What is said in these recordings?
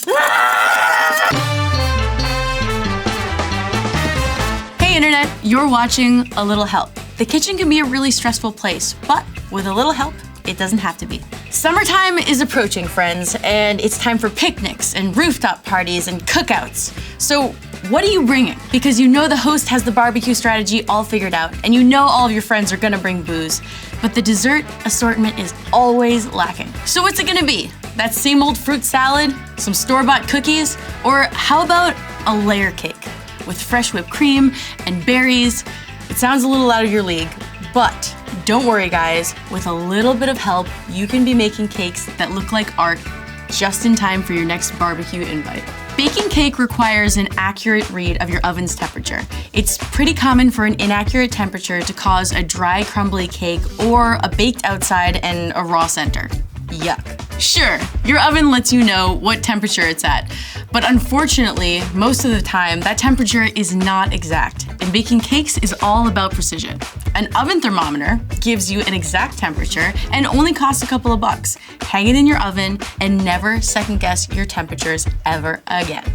Hey internet, you're watching A Little Help. The kitchen can be a really stressful place, but with a little help, it doesn't have to be. Summertime is approaching, friends, and it's time for picnics and rooftop parties and cookouts. So what are you bringing? Because you know the host has the barbecue strategy all figured out, and you know all of your friends are gonna bring booze, but the dessert assortment is always lacking. So what's it gonna be? That same old fruit salad, some store-bought cookies, or how about a layer cake with fresh whipped cream and berries? It sounds a little out of your league, but don't worry guys, with a little bit of help, you can be making cakes that look like art just in time for your next barbecue invite. Baking cake requires an accurate read of your oven's temperature. It's pretty common for an inaccurate temperature to cause a dry, crumbly cake or a baked outside and a raw center. Yuck. Sure, your oven lets you know what temperature it's at, but unfortunately, most of the time, that temperature is not exact, and baking cakes is all about precision. An oven thermometer gives you an exact temperature and only costs a couple of bucks. Hang it in your oven and never second guess your temperatures ever again.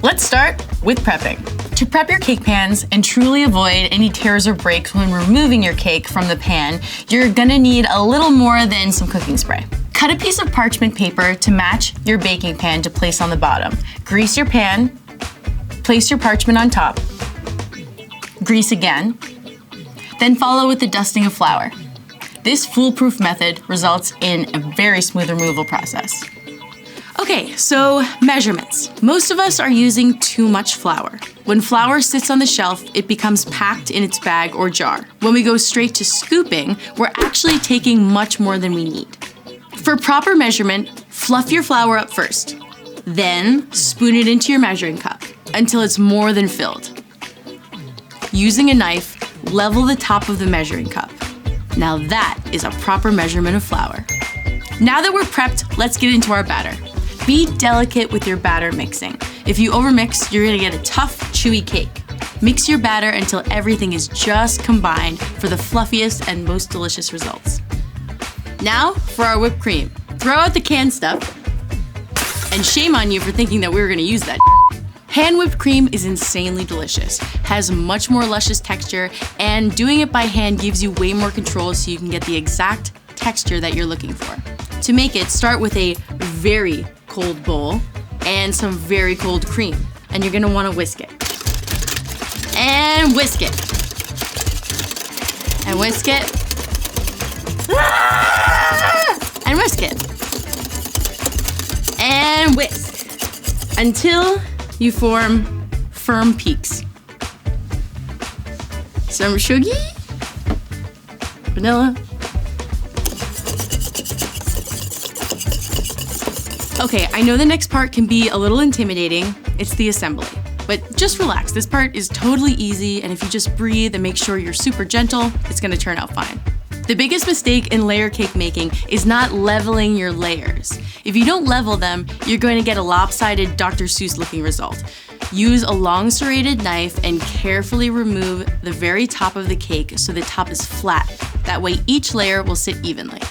Let's start with prepping. To prep your cake pans and truly avoid any tears or breaks when removing your cake from the pan, you're gonna need a little more than some cooking spray. Cut a piece of parchment paper to match your baking pan to place on the bottom. Grease your pan, place your parchment on top, grease again, then follow with the dusting of flour. This foolproof method results in a very smooth removal process. Okay, so measurements. Most of us are using too much flour. When flour sits on the shelf, it becomes packed in its bag or jar. When we go straight to scooping, we're actually taking much more than we need. For proper measurement, fluff your flour up first. Then spoon it into your measuring cup until it's more than filled. Using a knife, level the top of the measuring cup. Now that is a proper measurement of flour. Now that we're prepped, let's get into our batter. Be delicate with your batter mixing. If you overmix, you're gonna get a tough, chewy cake. Mix your batter until everything is just combined for the fluffiest and most delicious results. Now for our whipped cream. Throw out the canned stuff, and shame on you for thinking that we were gonna use that. Hand whipped cream is insanely delicious, has much more luscious texture, and doing it by hand gives you way more control so you can get the exact texture that you're looking for. To make it, start with a very cold bowl and some very cold cream, and you're gonna wanna whisk it. And whisk it. And whisk it. And whisk it. And whisk. Until you form firm peaks. Some sugar, vanilla. Okay, I know the next part can be a little intimidating. It's the assembly. But just relax, this part is totally easy, and if you just breathe and make sure you're super gentle, it's gonna turn out fine. The biggest mistake in layer cake making is not leveling your layers. If you don't level them, you're going to get a lopsided Dr. Seuss looking result. Use a long serrated knife and carefully remove the very top of the cake so the top is flat. That way each layer will sit evenly.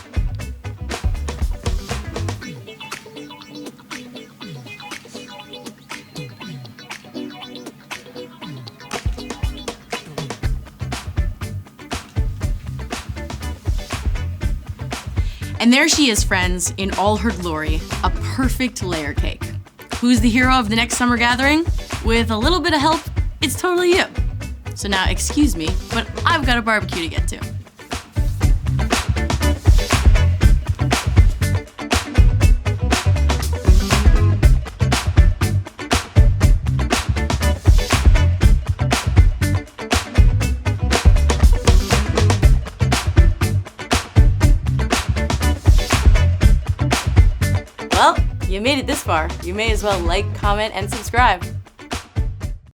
And there she is, friends, in all her glory, a perfect layer cake. Who's the hero of the next summer gathering? With a little bit of help, it's totally you. So now, excuse me, but I've got a barbecue to get to. Well, you made it this far. You may as well like, comment, and subscribe.